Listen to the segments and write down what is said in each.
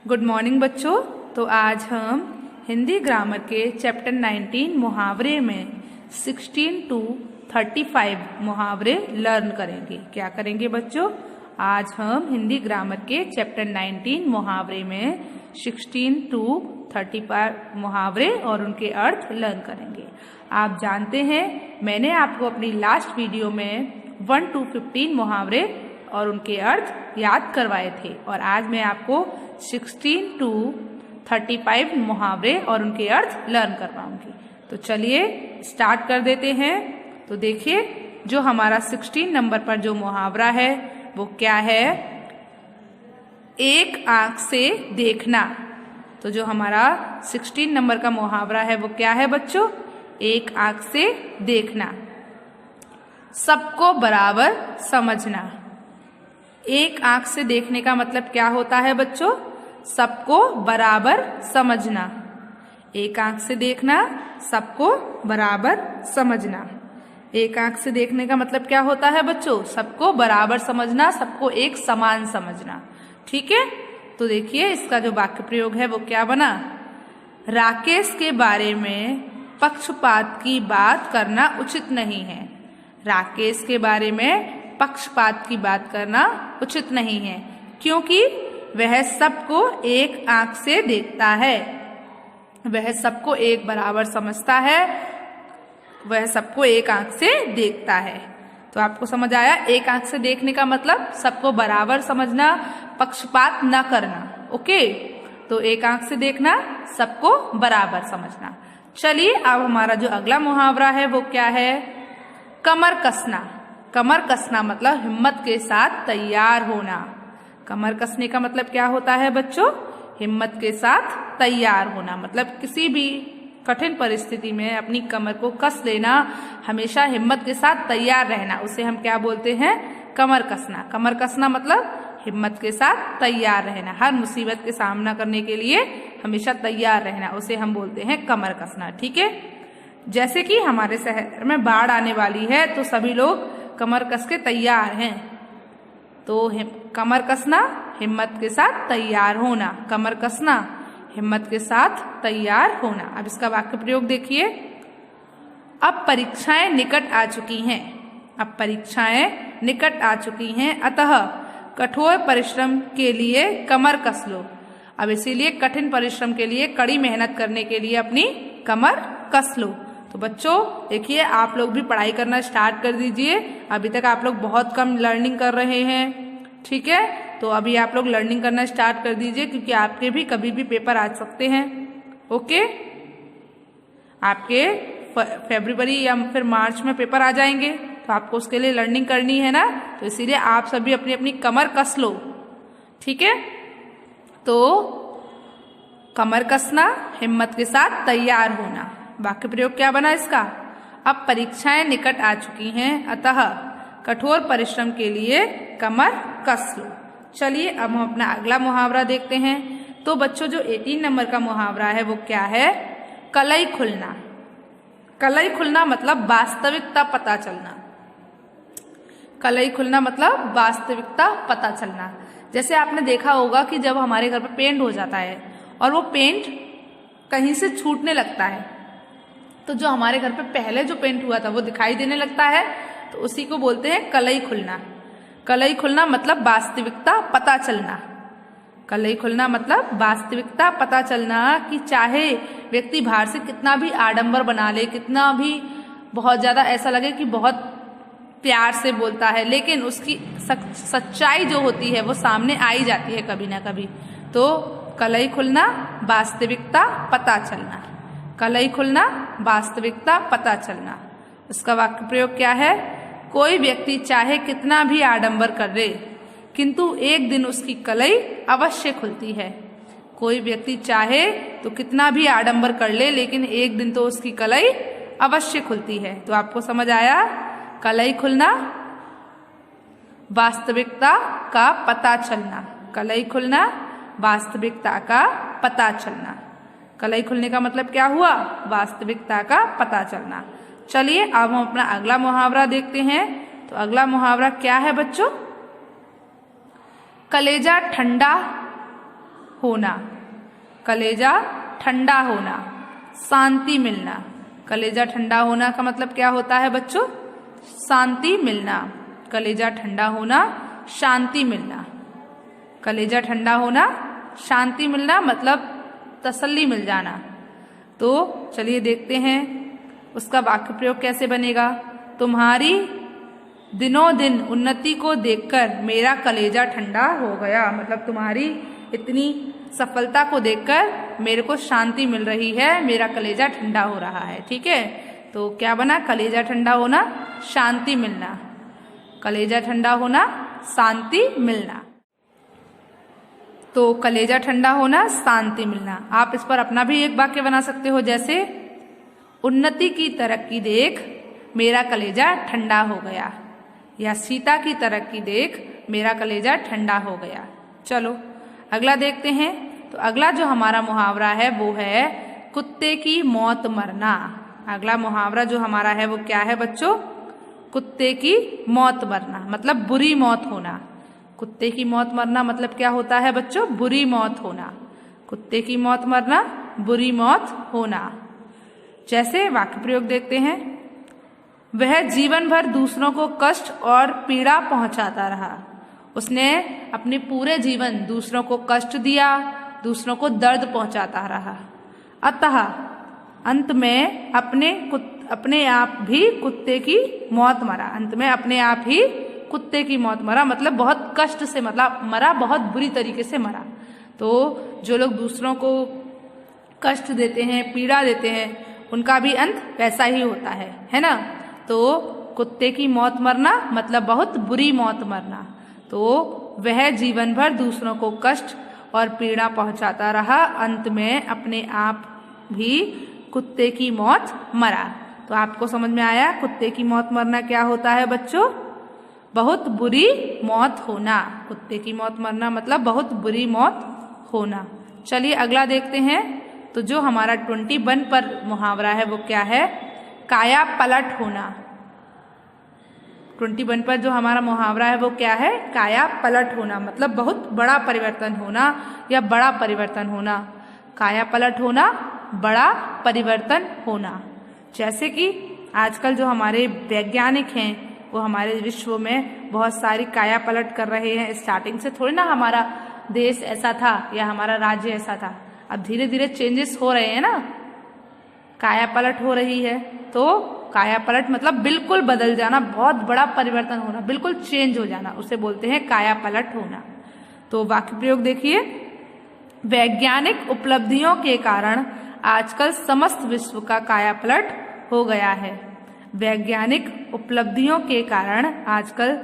Good morning बच्चों। तो आज हम हिंदी ग्रामर के चैप्टर 19 मुहावरे में 16 to 35 मुहावरे लर्न करेंगे। क्या करेंगे बच्चों? आज हम हिंदी ग्रामर के चैप्टर 19 मुहावरे में 16 to 35 मुहावरे और उनके अर्थ लर्न करेंगे। आप जानते हैं मैंने आपको अपनी लास्ट वीडियो में 1 to 15 मुहावरे और उनके अर्थ याद करवाए थे और आज मैं आपको 16 to 35 मुहावरे और उनके अर्थ लर्न करवाऊंगी। तो चलिए स्टार्ट कर देते हैं। तो देखिए जो हमारा 16 नंबर पर जो मुहावरा है वो क्या है? एक आंख से देखना। तो जो हमारा 16 नंबर का मुहावरा है वो क्या है बच्चों? एक आंख से देखना। सबको बराबर समझना। एक आंख से देखने का मतलब क्या होता है बच्चों? सबको बराबर समझना। एक आंख से देखना, सबको बराबर समझना। एक आंख से देखने का मतलब क्या होता है बच्चों? सबको बराबर समझना, सबको एक समान समझना। ठीक है, तो देखिए इसका जो वाक्य प्रयोग है वो क्या बना? राकेश के बारे में पक्षपात की बात करना उचित नहीं है। राकेश के बारे में पक्षपात की बात करना उचित नहीं है क्योंकि वह सबको एक आंख से देखता है। वह सबको एक बराबर समझता है। वह सबको एक आंख से देखता है। तो आपको समझ आया? एक आंख से देखने का मतलब सबको बराबर समझना, पक्षपात न करना। ओके, तो एक आंख से देखना, सबको बराबर समझना। चलिए अब हमारा जो अगला मुहावरा है वो क्या है? कमर कसना। कमर कसना मतलब हिम्मत के साथ तैयार होना। कमर कसने का मतलब क्या होता है बच्चों? हिम्मत के साथ तैयार होना। मतलब किसी भी कठिन परिस्थिति में अपनी कमर को कस लेना, हमेशा हिम्मत के साथ तैयार रहना, उसे हम क्या बोलते हैं? कमर कसना। कमर कसना मतलब हिम्मत के साथ तैयार रहना। हर मुसीबत के सामना करने के लिए हमेशा तैयार रहना, उसे हम बोलते हैं कमर कसना। ठीक है, जैसे कि हमारे शहर में बाढ़ आने वाली है तो सभी लोग कमर कस के तैयार हैं। तो कमर कसना, हिम्मत के साथ तैयार होना। कमर कसना, हिम्मत के साथ तैयार होना। अब इसका वाक्य प्रयोग देखिए। अब परीक्षाएं निकट आ चुकी हैं। अब परीक्षाएं निकट आ चुकी हैं, अतः कठोर परिश्रम के लिए कमर कस लो। अब इसीलिए कठिन परिश्रम के लिए, कड़ी मेहनत करने के लिए अपनी कमर कस लो। तो बच्चों देखिए आप लोग भी पढ़ाई करना स्टार्ट कर दीजिए। अभी तक आप लोग बहुत कम लर्निंग कर रहे हैं। ठीक है, तो अभी आप लोग लर्निंग करना स्टार्ट कर दीजिए क्योंकि आपके भी कभी भी पेपर आ सकते हैं। ओके, आपके फरवरी या फिर मार्च में पेपर आ जाएंगे तो आपको उसके लिए लर्निंग करनी है ना, तो इसीलिए आप सभी अपनी अपनी कमर कस लो। ठीक है, तो कमर कसना, हिम्मत के साथ तैयार होना। वाक्य प्रयोग क्या बना इसका? अब परीक्षाएं निकट आ चुकी हैं, अतः कठोर परिश्रम के लिए कमर कस लो। चलिए अब हम अपना अगला मुहावरा देखते हैं। तो बच्चों जो 18 नंबर का मुहावरा है वो क्या है? कलई खुलना। कलई खुलना मतलब वास्तविकता पता चलना। कलई खुलना मतलब वास्तविकता पता चलना। जैसे आपने देखा होगा कि जब हमारे घर पर पेंट हो जाता है और वो पेंट कहीं से छूटने लगता है तो जो हमारे घर पे पहले जो पेंट हुआ था वो दिखाई देने लगता है, तो उसी को बोलते हैं कलई खुलना। कलई खुलना मतलब वास्तविकता पता चलना। कलई खुलना मतलब वास्तविकता पता चलना कि चाहे व्यक्ति बाहर से कितना भी आडंबर बना ले, कितना भी बहुत ज्यादा ऐसा लगे कि बहुत प्यार से बोलता है, लेकिन उसकी सच्चाई जो होती है वो सामने आ ही जाती है कभी ना कभी। तो कलई खुलना, वास्तविकता पता चलना। कलई खुलना, वास्तविकता पता चलना। उसका वाक्य प्रयोग क्या है? कोई व्यक्ति चाहे कितना भी आडंबर कर ले किंतु एक दिन उसकी कलई अवश्य खुलती है। कोई व्यक्ति चाहे तो कितना भी आडंबर कर ले लेकिन एक दिन तो उसकी कलई अवश्य खुलती है। तो आपको समझ आया? कलई खुलना, वास्तविकता का पता चलना। कलई खुलना, वास्तविकता का पता चलना। कलई खुलने का मतलब क्या हुआ? वास्तविकता का पता चलना। चलिए अब हम अपना अगला मुहावरा देखते हैं। तो अगला मुहावरा क्या है बच्चों? कलेजा ठंडा होना, कलेजा ठंडा होना, शांति मिलना। कलेजा ठंडा होना का मतलब क्या होता है बच्चों? शांति मिलना। कलेजा ठंडा होना, शांति मिलना। कलेजा ठंडा होना, शांति मिलना मतलब तसल्ली मिल जाना। तो चलिए देखते हैं उसका वाक्य प्रयोग कैसे बनेगा। तुम्हारी दिनों दिन उन्नति को देखकर मेरा कलेजा ठंडा हो गया, मतलब तुम्हारी इतनी सफलता को देखकर मेरे को शांति मिल रही है, मेरा कलेजा ठंडा हो रहा है। ठीक है, तो क्या बना? कलेजा ठंडा होना, शांति मिलना। कलेजा ठंडा होना, शांति मिलना। तो कलेजा ठंडा होना, शांति मिलना। आप इस पर अपना भी एक वाक्य बना सकते हो, जैसे उन्नति की तरक्की देख मेरा कलेजा ठंडा हो गया, या सीता की तरक्की देख मेरा कलेजा ठंडा हो गया। चलो अगला देखते हैं। तो अगला जो हमारा मुहावरा है वो है कुत्ते की मौत मरना। अगला मुहावरा जो हमारा है वो क्या है बच्चों? कुत्ते की मौत मरना, मतलब बुरी मौत होना। कुत्ते की मौत मरना मतलब क्या होता है बच्चों? बुरी मौत होना। कुत्ते की मौत मरना, बुरी मौत होना। जैसे वाक्य प्रयोग देखते हैं। वह जीवन भर दूसरों को कष्ट और पीड़ा पहुंचाता रहा। उसने अपने पूरे जीवन दूसरों को कष्ट दिया, दूसरों को दर्द पहुंचाता रहा। अतः अंत में अपने आप भी कुत्ते की मौत मरा। अंत में अपने आप ही कुत्ते की मौत मरा, मतलब बहुत कष्ट से मतलब मरा, बहुत बुरी तरीके से मरा। तो जो लोग दूसरों को कष्ट देते हैं, पीड़ा देते हैं, उनका भी अंत वैसा ही होता है ना। तो कुत्ते की मौत मरना मतलब बहुत बुरी मौत मरना। तो वह जीवन भर दूसरों को कष्ट और पीड़ा पहुंचाता रहा, अंत में अपने आप भी कुत्ते की मौत मरा। तो आपको समझ में आया कुत्ते की मौत मरना क्या होता है बच्चों? बहुत बुरी मौत होना। कुत्ते की मौत मरना मतलब बहुत बुरी मौत होना। चलिए अगला देखते हैं। तो जो हमारा 21 पर मुहावरा है वो क्या है? काया पलट होना। 21 पर जो हमारा मुहावरा है वो क्या है? काया पलट होना, मतलब बहुत बड़ा परिवर्तन होना या बड़ा परिवर्तन होना। काया पलट होना, बड़ा परिवर्तन होना। जैसे कि आजकल जो हमारे वैज्ञानिक हैं वो हमारे विश्व में बहुत सारी काया पलट कर रहे हैं। स्टार्टिंग से थोड़ी ना हमारा देश ऐसा था या हमारा राज्य ऐसा था, अब धीरे धीरे चेंजेस हो रहे हैं ना, काया पलट हो रही है। तो काया पलट मतलब बिल्कुल बदल जाना, बहुत बड़ा परिवर्तन होना, बिल्कुल चेंज हो जाना, उसे बोलते हैं काया पलट होना। तो वाक्य प्रयोग देखिए। वैज्ञानिक उपलब्धियों के कारण आजकल समस्त विश्व का काया पलट हो गया है। वैज्ञानिक उपलब्धियों के कारण आजकल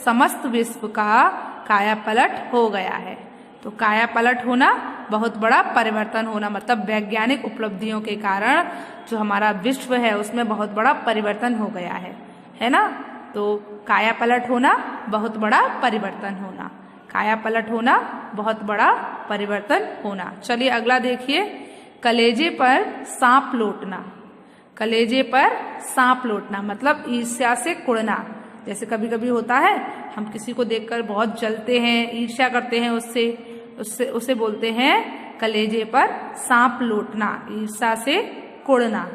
समस्त विश्व का काया पलट हो गया है। तो काया पलट होना, बहुत बड़ा परिवर्तन होना, मतलब वैज्ञानिक उपलब्धियों के कारण जो हमारा विश्व है उसमें बहुत बड़ा परिवर्तन हो गया है ना। तो काया पलट होना, बहुत बड़ा परिवर्तन होना। काया पलट होना, बहुत बड़ा परिवर्तन होना। चलिए अगला देखिए। कलेजे पर सांप लौटना। कलेजे पर सांप लौटना मतलब ईर्ष्या से कुढ़ना। जैसे कभी कभी होता है, हम किसी को देखकर बहुत जलते हैं, ईर्ष्या करते हैं उसे बोलते हैं कलेजे पर सांप लौटना, ईर्ष्या से कुढ़ना।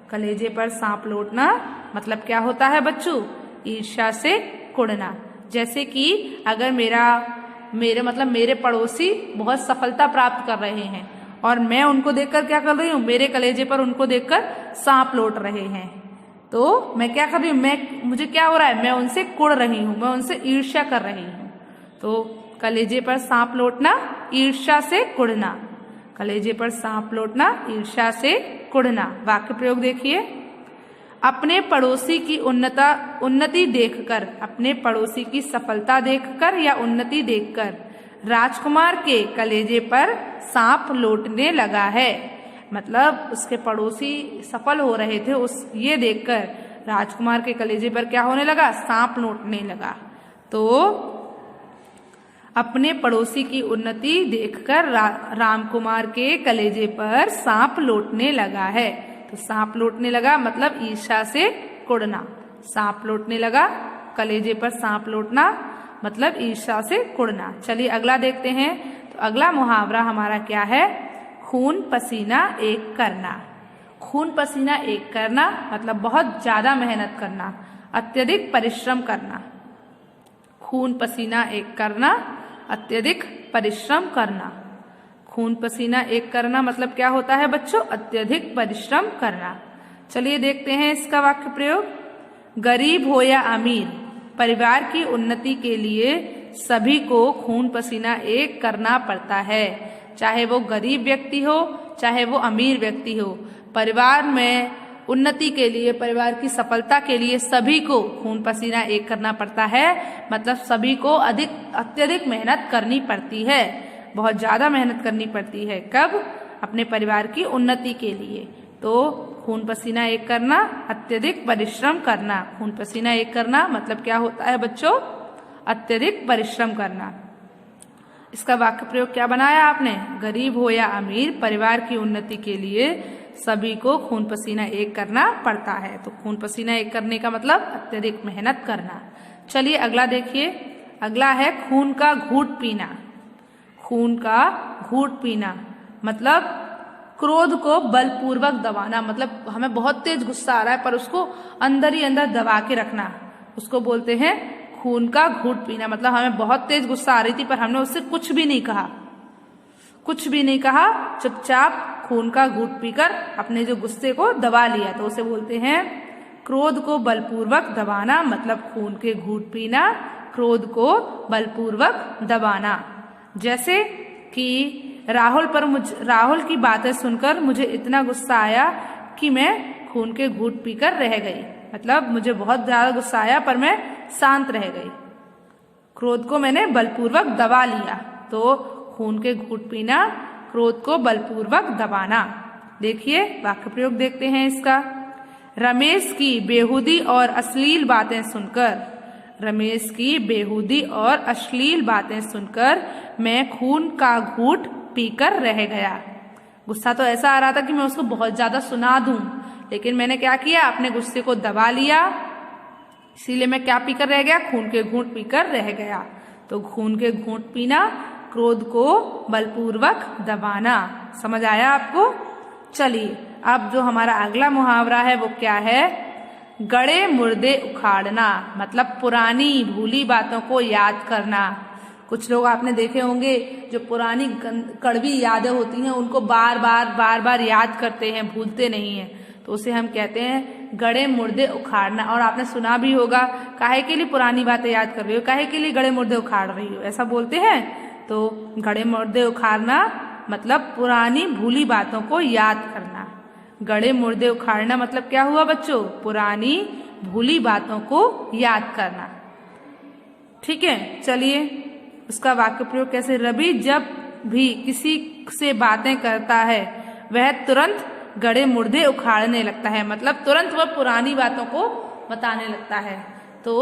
कलेजे पर सांप लौटना मतलब क्या होता है बच्चों? ईर्ष्या से कुढ़ना। जैसे कि अगर मेरे पड़ोसी बहुत सफलता प्राप्त कर रहे हैं और मैं उनको देखकर क्या कर रही हूँ? मेरे कलेजे पर उनको देखकर सांप लौट रहे हैं, तो मैं क्या कर रही हूँ? मुझे क्या हो रहा है? मैं उनसे कुढ़ रही हूँ, मैं उनसे ईर्ष्या कर रही हूँ। तो कलेजे पर सांप लौटना, ईर्ष्या से कुढ़ना। कलेजे पर सांप लौटना, ईर्ष्या से कुढ़ना। वाक्य प्रयोग देखिए। अपने पड़ोसी की उन्नति देखकर, अपने पड़ोसी की सफलता देखकर या उन्नति देखकर राजकुमार के कलेजे पर सांप लौटने लगा है। मतलब उसके पड़ोसी सफल हो रहे थे, ये देखकर राजकुमार के कलेजे पर क्या होने लगा? सांप लौटने लगा। तो अपने पड़ोसी की उन्नति देखकर रामकुमार के कलेजे पर सांप लौटने लगा है। तो सांप लौटने लगा मतलब ईर्ष्या से कुढ़ना। सांप लौटने लगा, कलेजे पर सांप लौटना मतलब ईर्ष्या से कुढ़ना। चलिए अगला देखते हैं। तो अगला मुहावरा हमारा क्या है? खून पसीना एक करना। खून पसीना एक करना मतलब बहुत ज्यादा मेहनत करना, अत्यधिक परिश्रम करना। खून पसीना एक करना, अत्यधिक परिश्रम करना। खून पसीना एक करना मतलब क्या होता है बच्चों? अत्यधिक परिश्रम करना। चलिए देखते हैं इसका वाक्य प्रयोग। गरीब हो या अमीर, परिवार की उन्नति के लिए सभी को खून पसीना एक करना पड़ता है। चाहे वो गरीब व्यक्ति हो, चाहे वो अमीर व्यक्ति हो, परिवार में उन्नति के लिए, परिवार की सफलता के लिए सभी को खून पसीना एक करना पड़ता है। मतलब सभी को अत्यधिक मेहनत करनी पड़ती है, बहुत ज्यादा मेहनत करनी पड़ती है। कब? अपने परिवार की उन्नति के लिए। तो खून पसीना एक करना, अत्यधिक परिश्रम करना। खून पसीना एक करना मतलब क्या होता है बच्चों? अत्यधिक परिश्रम करना। इसका वाक्य प्रयोग क्या बनाया आपने? गरीब हो या अमीर, परिवार की उन्नति के लिए सभी को खून पसीना एक करना पड़ता है। तो खून पसीना एक करने का मतलब अत्यधिक मेहनत करना। चलिए अगला देखिए। अगला है खून का घूंट पीना। खून का घूंट पीना मतलब क्रोध को बलपूर्वक दबाना। मतलब हमें बहुत तेज गुस्सा आ रहा है पर उसको अंदर ही अंदर दबा के रखना, उसको बोलते हैं खून का घूंट पीना। मतलब हमें बहुत तेज गुस्सा आ रही थी पर हमने उससे कुछ भी नहीं कहा, कुछ भी नहीं कहा, चुपचाप खून का घूंट पीकर अपने जो गुस्से को दबा लिया, तो उसे बोलते हैं क्रोध को बलपूर्वक दबाना। मतलब खून के घूंट पीना, क्रोध को बलपूर्वक दबाना। जैसे कि राहुल की बातें सुनकर मुझे इतना गुस्सा आया कि मैं खून के घूंट पीकर रह गई। मतलब मुझे बहुत ज्यादा गुस्सा आया पर मैं शांत रह गई, क्रोध को मैंने बलपूर्वक दबा लिया। तो खून के घूंट पीना, क्रोध को बलपूर्वक दबाना। देखिए वाक्य प्रयोग देखते हैं इसका। रमेश की बेहूदी और अश्लील बातें सुनकर, रमेश की बेहूदी और अश्लील बातें सुनकर मैं खून का घूंट पीकर रह गया। गुस्सा तो ऐसा आ रहा था कि मैं उसको बहुत ज्यादा सुना दूं, लेकिन मैंने क्या किया? अपने गुस्से को दबा लिया, इसीलिए मैं क्या पीकर रह गया? खून के घूंट पीकर रह गया। तो खून के घूंट पीना, क्रोध को बलपूर्वक दबाना। समझ आया आपको? चलिए अब जो हमारा अगला मुहावरा है वो क्या है? गड़े मुर्दे उखाड़ना मतलब पुरानी भूली बातों को याद करना। कुछ लोग आपने देखे होंगे जो पुरानी कड़वी यादें होती हैं उनको बार बार याद करते हैं, भूलते नहीं हैं, तो उसे हम कहते हैं गड़े मुर्दे उखाड़ना। और आपने सुना भी होगा, काहे के लिए पुरानी बातें याद कर रही हो, काहे के लिए गड़े मुर्दे उखाड़ रही हो, ऐसा बोलते हैं। तो गड़े मुर्दे उखाड़ना मतलब पुरानी भूली बातों को याद करना। गड़े मुर्दे उखाड़ना मतलब क्या हुआ बच्चों? पुरानी भूली बातों को याद करना। ठीक है, चलिए उसका वाक्य प्रयोग कैसे? रवि जब भी किसी से बातें करता है वह तुरंत गड़े मुर्दे उखाड़ने लगता है। मतलब तुरंत वह पुरानी बातों को बताने लगता है। तो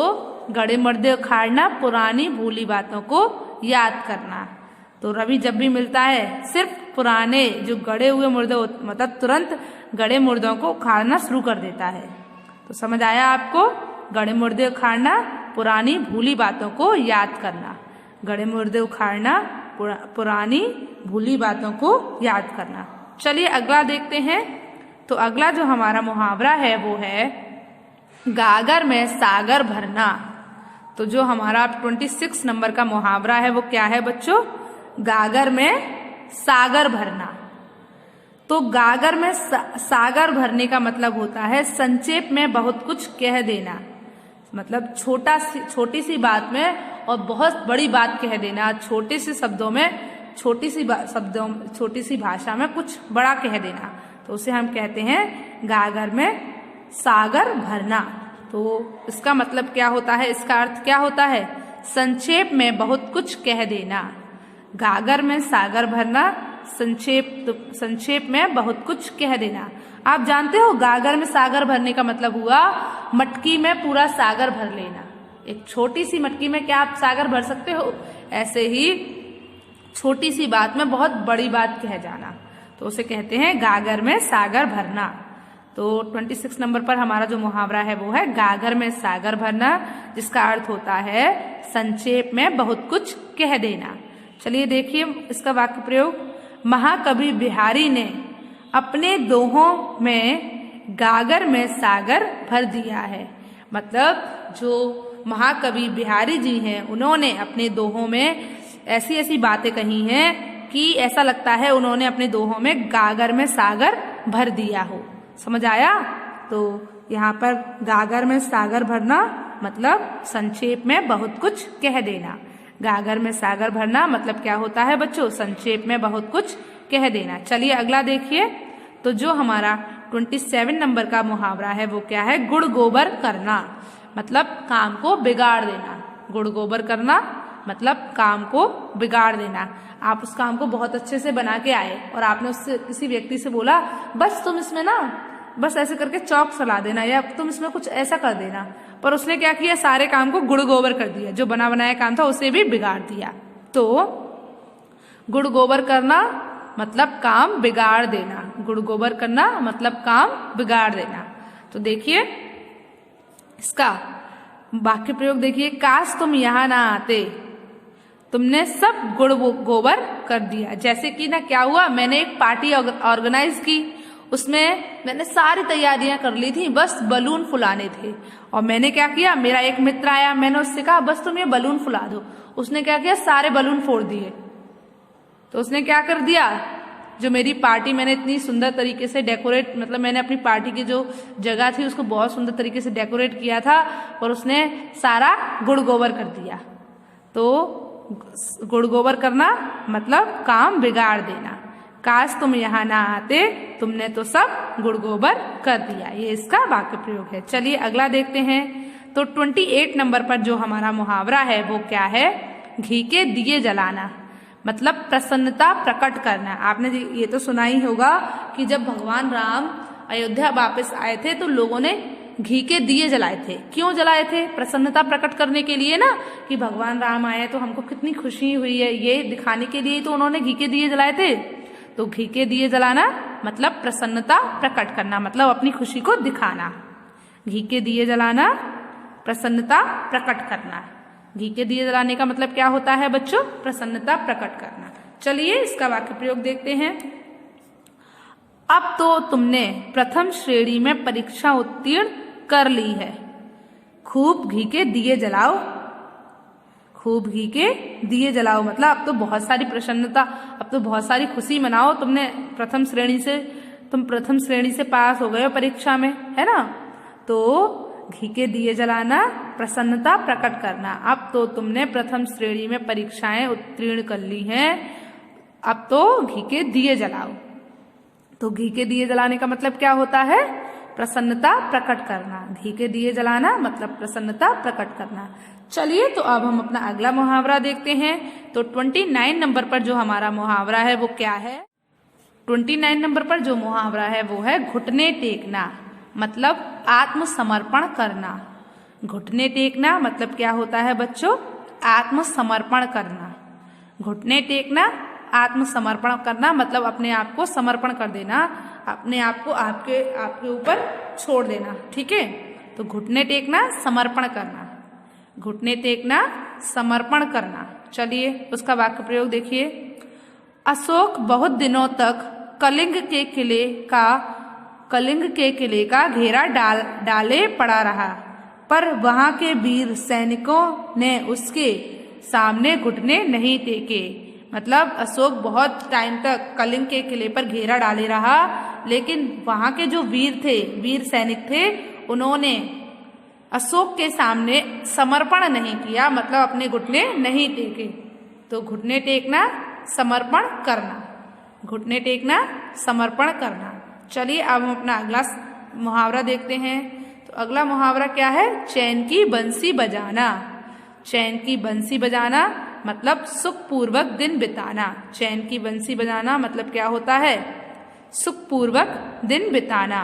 गड़े मुर्दे उखाड़ना, पुरानी भूली बातों को याद करना। तो रवि जब भी मिलता है सिर्फ पुराने जो गड़े हुए मुर्दे मतलब तुरंत गड़े मुर्दों को उखाड़ना शुरू कर देता है। तो समझ आया आपको? गड़े मुर्दे उखाड़ना, पुरानी भूली बातों को याद करना। गड़े मुर्दे उखाड़ना, पुरानी भूली बातों को याद करना। चलिए अगला देखते हैं। तो अगला जो हमारा मुहावरा है वो है गागर में सागर भरना। तो जो हमारा 26 नंबर का मुहावरा है वो क्या है बच्चों? गागर में सागर भरना। तो गागर में सागर भरने का मतलब होता है संक्षेप में बहुत कुछ कह देना। मतलब छोटी सी बात में और बहुत बड़ी बात कह देना, छोटे से शब्दों में, छोटी सी भाषा में कुछ बड़ा कह देना। तो उसे हम कहते हैं गागर में सागर भरना। तो इसका मतलब क्या होता है? इसका अर्थ क्या होता है? संक्षेप में बहुत कुछ कह देना। गागर में सागर भरना, संक्षेप में बहुत कुछ कह देना। आप जानते हो गागर में सागर भरने का मतलब हुआ मटकी में पूरा सागर भर लेना। एक छोटी सी मटकी में क्या आप सागर भर सकते हो? ऐसे ही छोटी सी बात में बहुत बड़ी बात कह जाना, तो उसे कहते हैं गागर में सागर भरना। तो 26 नंबर पर हमारा जो मुहावरा है वो है गागर में सागर भरना, जिसका अर्थ होता है संक्षेप में बहुत कुछ कह देना। चलिए देखिए इसका वाक्य प्रयोग। महाकवि बिहारी ने अपने दोहों में गागर में सागर भर दिया है। मतलब जो महाकवि बिहारी जी हैं उन्होंने अपने दोहों में ऐसी ऐसी बातें कही हैं कि ऐसा लगता है उन्होंने अपने दोहों में गागर में सागर भर दिया हो। समझ आया? तो यहाँ पर गागर में सागर भरना मतलब संक्षेप में बहुत कुछ कह देना। गागर में सागर भरना मतलब क्या होता है बच्चों? संक्षेप में बहुत कुछ कह देना। चलिए अगला देखिए। तो जो हमारा 27 नंबर का मुहावरा है वो क्या है? गुड़ गोबर करना मतलब काम को बिगाड़ देना। गुड़ गोबर करना मतलब काम को बिगाड़ देना। आप उस काम को बहुत अच्छे से बना के आए और आपने उससे किसी व्यक्ति से बोला बस तुम इसमें ना बस ऐसे करके चौक सला देना या तुम इसमें कुछ ऐसा कर देना, पर उसने क्या किया? सारे काम को गुड़ गोबर कर दिया। जो बना बनाया काम था उसे भी बिगाड़ दिया। तो गुड़ गोबर करना मतलब काम बिगाड़ देना। गुड़ गोबर करना मतलब काम बिगाड़ देना। तो देखिए इसका वाक्य प्रयोग देखिए। काश तुम यहाँ ना आते, तुमने सब गुड़ गोबर कर दिया। जैसे कि ना क्या हुआ, मैंने एक पार्टी ऑर्गेनाइज की, उसमें मैंने सारी तैयारियां कर ली थी, बस बलून फुलाने थे। और मैंने क्या किया, मेरा एक मित्र आया, मैंने उससे कहा बस तुम ये बलून फुला दो। उसने क्या किया, सारे बलून फोड़ दिए। तो उसने क्या कर दिया, जो मेरी पार्टी मैंने इतनी सुंदर तरीके से डेकोरेट, मतलब मैंने अपनी पार्टी की जो जगह थी उसको बहुत सुंदर तरीके से डेकोरेट किया था, और उसने सारा गुड़ गोबर कर दिया। तो गुड़ गोबर करना मतलब काम बिगाड़ देना। काश तुम यहाँ ना आते, तुमने तो सब गुड़ गोबर कर दिया। ये इसका वाक्य प्रयोग है। चलिए अगला देखते हैं। तो 28 नंबर पर जो हमारा मुहावरा है वो क्या है? घी के दिए जलाना मतलब प्रसन्नता प्रकट करना। आपने ये तो सुना ही होगा कि जब भगवान राम अयोध्या वापस आए थे तो लोगों ने घी के दिए जलाए थे। क्यों जलाए थे? प्रसन्नता प्रकट करने के लिए ना, कि भगवान राम आए तो हमको कितनी खुशी हुई है, ये दिखाने के लिए तो उन्होंने घी के दिए जलाए थे। तो घी के दिए जलाना मतलब प्रसन्नता प्रकट करना, मतलब अपनी खुशी को दिखाना। घी के दिए जलाना, प्रसन्नता प्रकट करना। घी के दिए जलाने का मतलब क्या होता है बच्चों? प्रसन्नता प्रकट करना। चलिए इसका वाक्य प्रयोग देखते हैं। अब तो तुमने प्रथम श्रेणी में परीक्षा उत्तीर्ण कर ली है, खूब घी के दिए जलाओ। खूब घी के दिए जलाओ मतलब अब तो बहुत सारी प्रसन्नता, अब तो बहुत सारी खुशी मनाओ। तुम प्रथम श्रेणी से पास हो गए हो परीक्षा में, है ना? तो घी के दिए जलाना, प्रसन्नता प्रकट करना। अब तो तुमने प्रथम श्रेणी में परीक्षाएं उत्तीर्ण कर ली हैं, अब तो घी के दिए जलाओ। तो घी के दिए जलाने का मतलब क्या होता है? प्रसन्नता प्रकट करना। घी के दिए जलाना मतलब प्रसन्नता प्रकट करना। चलिए तो अब हम अपना अगला मुहावरा देखते हैं। तो 29 नंबर पर जो हमारा मुहावरा है वो क्या है? 29 नंबर पर जो मुहावरा है वो है घुटने टेकना मतलब आत्मसमर्पण करना। घुटने टेकना मतलब क्या होता है बच्चों? आत्मसमर्पण करना। घुटने टेकना, आत्मसमर्पण करना मतलब अपने आप को समर्पण कर देना, अपने आप को आपके ऊपर छोड़ देना। ठीक है? तो घुटने टेकना, समर्पण करना। घुटने टेकना, समर्पण करना। चलिए उसका वाक्य प्रयोग देखिए। अशोक बहुत दिनों तक कलिंग के किले का घेरा डाले पड़ा रहा, पर वहां के वीर सैनिकों ने उसके सामने घुटने नहीं टेके। मतलब अशोक बहुत टाइम तक कलिंग के किले पर घेरा डाले रहा, लेकिन वहां के जो वीर सैनिक थे, उन्होंने अशोक के सामने समर्पण नहीं किया, मतलब अपने घुटने नहीं टेके। तो घुटने टेकना, समर्पण करना। घुटने टेकना, समर्पण करना। चलिए अब हम अपना अगला मुहावरा देखते हैं। तो अगला मुहावरा क्या है? चैन की बंसी बजाना। चैन की बंसी बजाना मतलब सुखपूर्वक दिन बिताना। चैन की बंसी बजाना मतलब क्या होता है? सुखपूर्वक दिन बिताना।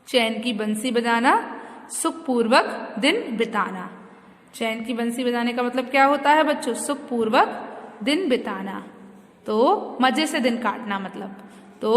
चैन की बंसी बजाना, सुखपूर्वक दिन बिताना। चैन की बंसी बजाने का मतलब क्या होता है बच्चों? सुखपूर्वक दिन बिताना। तो मजे से दिन काटना मतलब। तो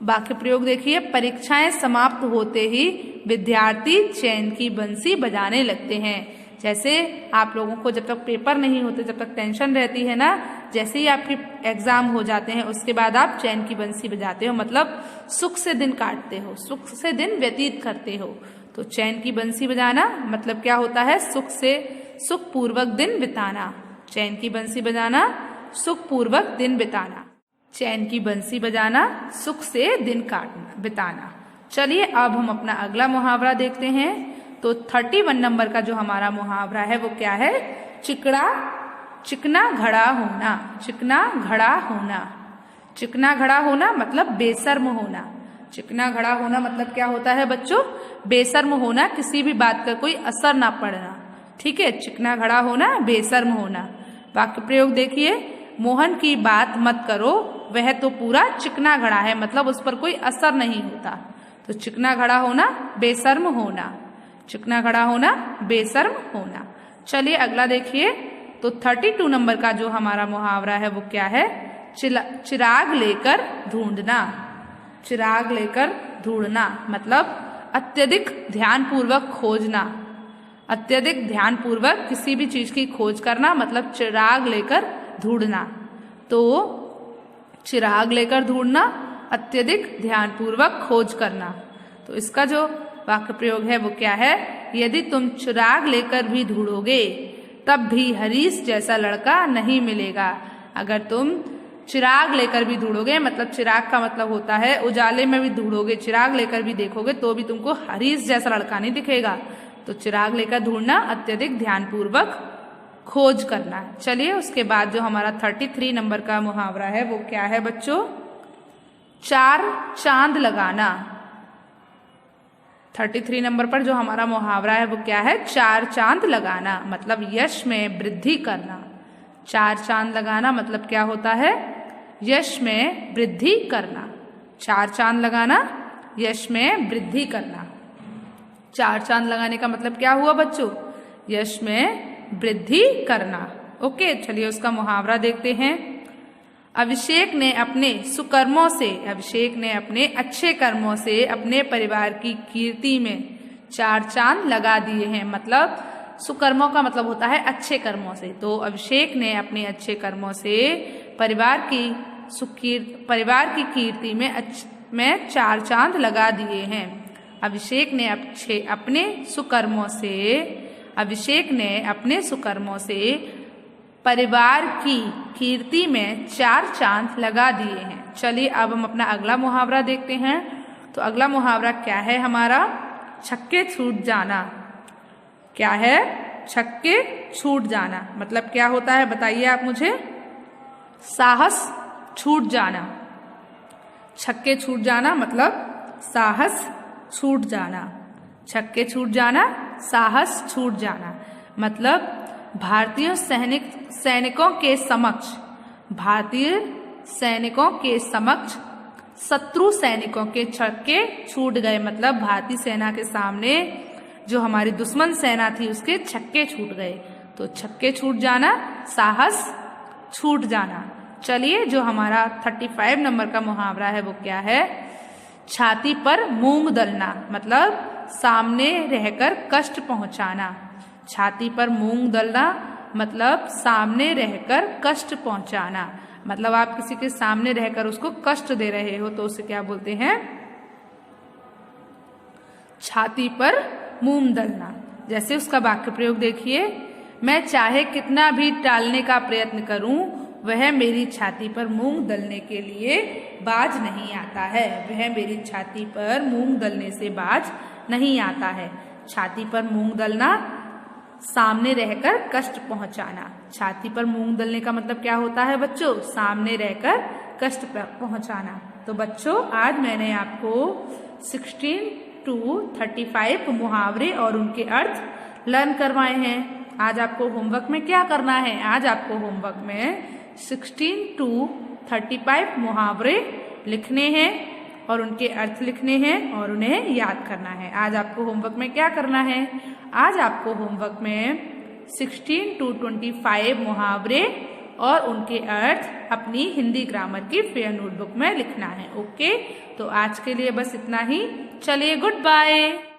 वाक्य प्रयोग देखिए। परीक्षाएं समाप्त होते ही विद्यार्थी चैन की बंसी बजाने लगते हैं। जैसे आप लोगों को जब तक पेपर नहीं होते, जब तक टेंशन रहती है ना, जैसे ही आपके एग्जाम हो जाते हैं उसके बाद आप चैन की बंसी बजाते हो, मतलब सुख से दिन काटते हो, सुख से दिन व्यतीत करते हो। तो चैन की बंसी बजाना मतलब क्या होता है? सुख पूर्वक दिन बिताना। चैन की बंसी बजाना, सुख पूर्वक दिन बिताना। चैन की बंसी बजाना, सुख से दिन काटना बिताना। चलिए अब हम अपना अगला मुहावरा देखते हैं। तो 31 नंबर का जो हमारा मुहावरा है वो क्या है? चिकना घड़ा होना। चिकना घड़ा होना। चिकना घड़ा होना मतलब बेशर्म होना। चिकना घड़ा होना मतलब क्या होता है बच्चों? बेशर्म होना, किसी भी बात का कोई असर ना पड़ना। ठीक है, चिकना घड़ा होना, बेशर्म होना। वाक्य प्रयोग देखिए, मोहन की बात मत करो, वह तो पूरा चिकना घड़ा है, मतलब उस पर कोई असर नहीं होता। तो चिकना घड़ा होना, बेशर्म होना। चिकना घड़ा होना, बेशर्म होना। चलिए अगला देखिए। तो 32 नंबर का जो हमारा मुहावरा है वो क्या है? चिराग लेकर ढूंढना। चिराग लेकर ढूंढना मतलब अत्यधिक ध्यानपूर्वक खोजना। अत्यधिक ध्यानपूर्वक किसी भी चीज की खोज करना मतलब चिराग लेकर ढूंढना। तो चिराग लेकर ढूंढना, अत्यधिक ध्यानपूर्वक खोज करना। तो इसका जो वाक्य प्रयोग है वो क्या है? यदि तुम चिराग लेकर भी ढूंढोगे तब भी हरीश जैसा लड़का नहीं मिलेगा। अगर तुम चिराग लेकर भी ढूंढोगे, मतलब चिराग का मतलब होता है उजाले में भी ढूंढोगे, चिराग लेकर भी देखोगे तो भी तुमको हरीश जैसा लड़का नहीं दिखेगा। तो चिराग लेकर ढूंढना, अत्यधिक ध्यानपूर्वक खोज करना। चलिए उसके बाद जो हमारा 33 नंबर का मुहावरा है वो क्या है बच्चों? चार चांद लगाना। 33 नंबर पर जो हमारा मुहावरा है वो क्या है? चार चांद लगाना मतलब यश में वृद्धि करना। चार चांद लगाना मतलब क्या होता है? यश में वृद्धि करना। चार चांद लगाना, यश में वृद्धि करना। चार चांद लगाने का मतलब क्या हुआ बच्चों? यश में वृद्धि करना। ओके, चलिए उसका मुहावरा देखते हैं। अभिषेक ने अपने सुकर्मों से, अभिषेक ने अपने अच्छे कर्मों से अपने परिवार की कीर्ति में चार चांद लगा दिए हैं। मतलब सुकर्मों का मतलब होता है अच्छे कर्मों से। तो अभिषेक ने अपने अच्छे कर्मों से परिवार की कीर्ति में चार चांद लगा दिए हैं। अभिषेक ने अपने सुकर्मों से परिवार की कीर्ति में चार चांद लगा दिए हैं। चलिए अब हम अपना अगला मुहावरा देखते हैं। तो अगला मुहावरा क्या है हमारा? छक्के छूट जाना। क्या है? छक्के छूट जाना मतलब क्या होता है बताइए आप मुझे? साहस छूट जाना। छक्के छूट जाना मतलब साहस छूट जाना। छक्के छूट जाना, साहस छूट जाना मतलब भारतीय सैनिकों के समक्ष शत्रु सैनिकों के छक्के छूट गए। मतलब भारतीय सेना के सामने जो हमारी दुश्मन सेना थी उसके छक्के छूट गए। तो छक्के छूट जाना, साहस छूट जाना। चलिए जो हमारा 35 नंबर का मुहावरा है वो क्या है? छाती पर मूंग दलना मतलब सामने रहकर कष्ट पहुंचाना। छाती पर मूंग दलना मतलब सामने रहकर कष्ट पहुंचाना। मतलब आप किसी के सामने रहकर उसको कष्ट दे रहे हो तो उसे क्या बोलते हैं? छाती पर मूंग दलना। जैसे उसका वाक्य प्रयोग देखिए, मैं चाहे कितना भी टालने का प्रयत्न करूं वह मेरी छाती पर मूंग दलने के लिए बाज नहीं आता है। वह मेरी छाती पर मूंग दलने से बाज नहीं आता है। छाती पर मूंग दलना, सामने रहकर कष्ट पहुंचाना। छाती पर मूंग दलने का मतलब क्या होता है बच्चों? सामने रहकर कष्ट पहुंचाना। तो बच्चों आज मैंने आपको 16 to 35 मुहावरे और उनके अर्थ लर्न करवाए हैं। आज आपको होमवर्क में क्या करना है? आज आपको होमवर्क में 16 to 35 मुहावरे लिखने हैं और उनके अर्थ लिखने हैं और उन्हें याद करना है। आज आपको होमवर्क में क्या करना है? आज आपको होमवर्क में 16 to 25 मुहावरे और उनके अर्थ अपनी हिंदी ग्रामर की फेयर नोटबुक में लिखना है। ओके, तो आज के लिए बस इतना ही। चलिए, गुड बाय।